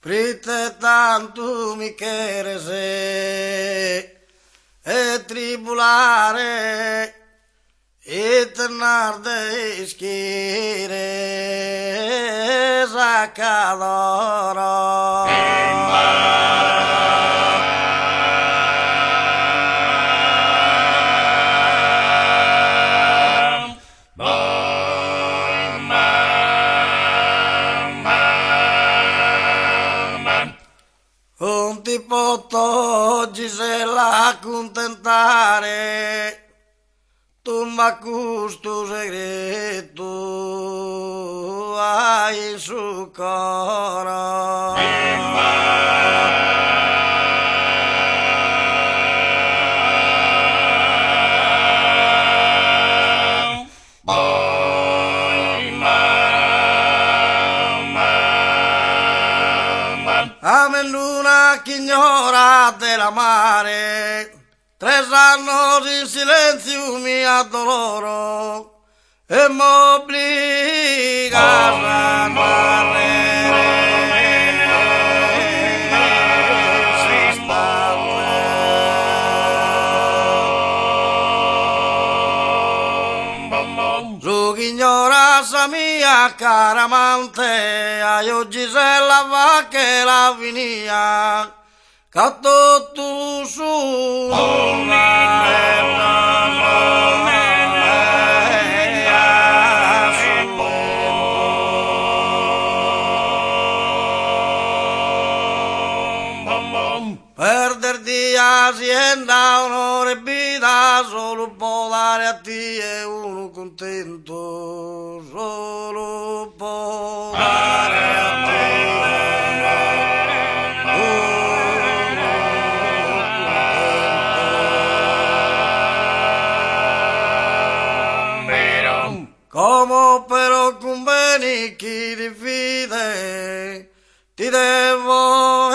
Prite tanto mi quieres e tribulare e tornar de isquire sacadoro. Un tipo oggi se la accontentare, tu ma questo segreto hai su cuore. Ame luna che ignora della mare, 3 anni in silenzio mi addoloro e m'obbliga a Su chi ignora sa mia cara amante, a oggi se la va che la vinia, catto tu su perder días y hacienda, honor y vida, solo puedo dare a ti e uno contento, solo puedo dare a ti. Como però conveni chi divide, ti devo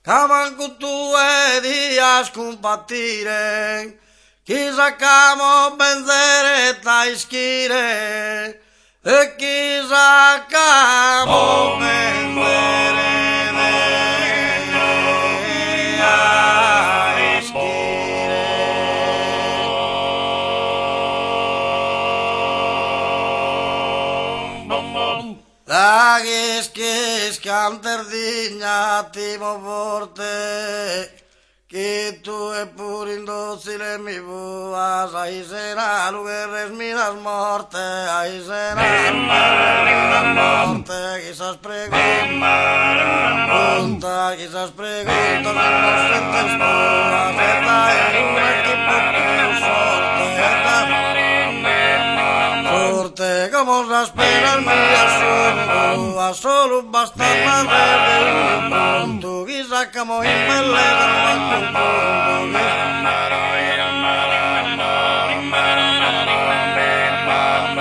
Camanco tu e días compartire, chi sacamo benzere ta ischire, e chi sacamo benzere a ischire. La che scanterdigna timo forte, che tu e pur indocile mi vuas, ai sera lugares miras morte, ai sera miras morte, quizás pregunta, quizás pregunta, si no sientes tú, acepta en un equipo più forte, como las penas mías son, a solo bastar más de un punto, quizá como impelera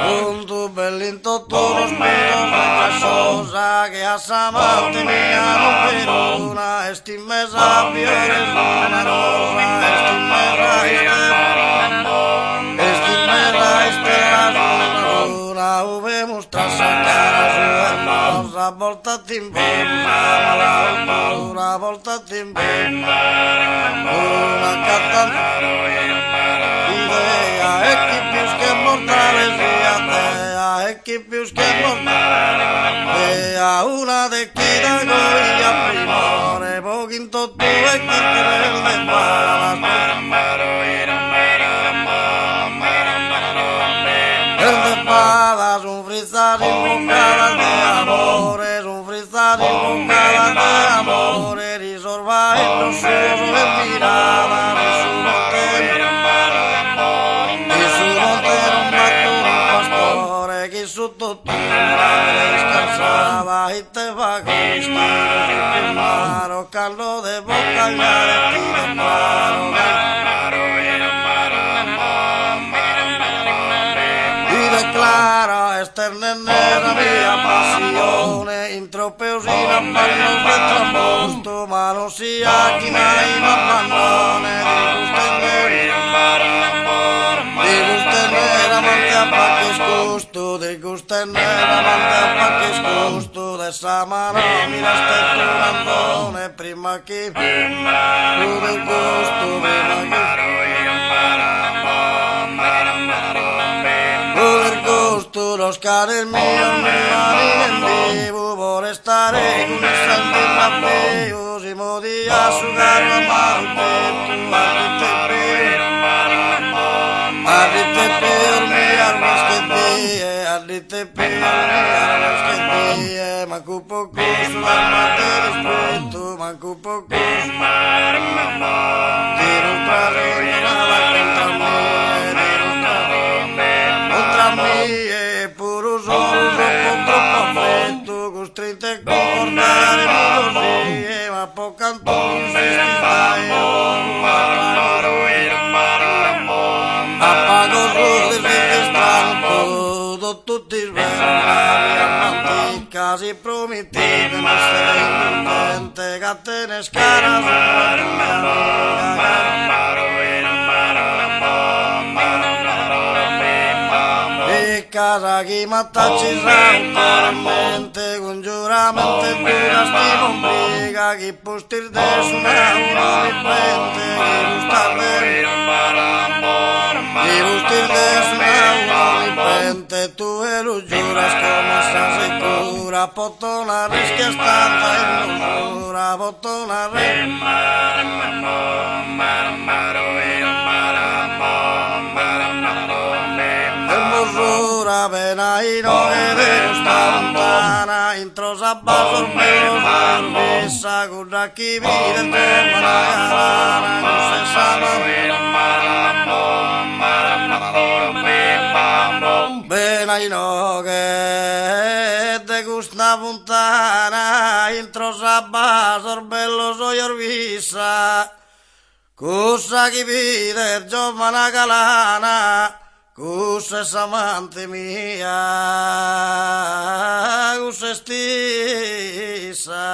punto bellinto todos miros de la cosa que has amante mía no pero una estimesa piores una rosa estimesa una ove mostra sacar a su hermosa volta timbimba una volta timbimba una cantante idea e chi più che mortale sia te e chi più che mortale a una de chi da goia primore poquinto tu e chi te ne palas un frisar invocadas de amores, un frisar invocadas de amores, risorba en los ojos de mirada, y su montero un pastore, que su tortura descansaba y te va a gustar, caldo de boca y de ti de paro. Claro, esternennera mia passione, intropeusina pannos de trambusto, ma non sia chi mai m'abbandone, di gustennera amante a pacche scusto, di gustennera amante a pacche scusto, de sa mano mi la stetturandone, prima che tu del gusto, prima che los cares míos me van en vivo por estar en un instante más feo si podía jugar a Marte Arri te pido mi armas que tie Arri te pido mi armas que tie manco poco su alma te respeto manco poco quiero traer nada contra mí puro solo troppo affetto costretto a comportare così ma può cantare appago solo di stanco tutti svegli antica si promettete ma sei contente che te ne scara casa chi mattacci tormente con giuramente dura stimombriga chi postir de su nauro di frente chi bustir de su nauro di frente tu e lo giuras come sta sicura potona rischia stata in natura potona pena y no de esta ventana intro sabbaso meo visa gurra chi vide toma non se sama pena y no che te gusta puntana intro sabbaso bello soy visa cosa chi vide giovana calana Cusa es amante mía, cusa es tisa.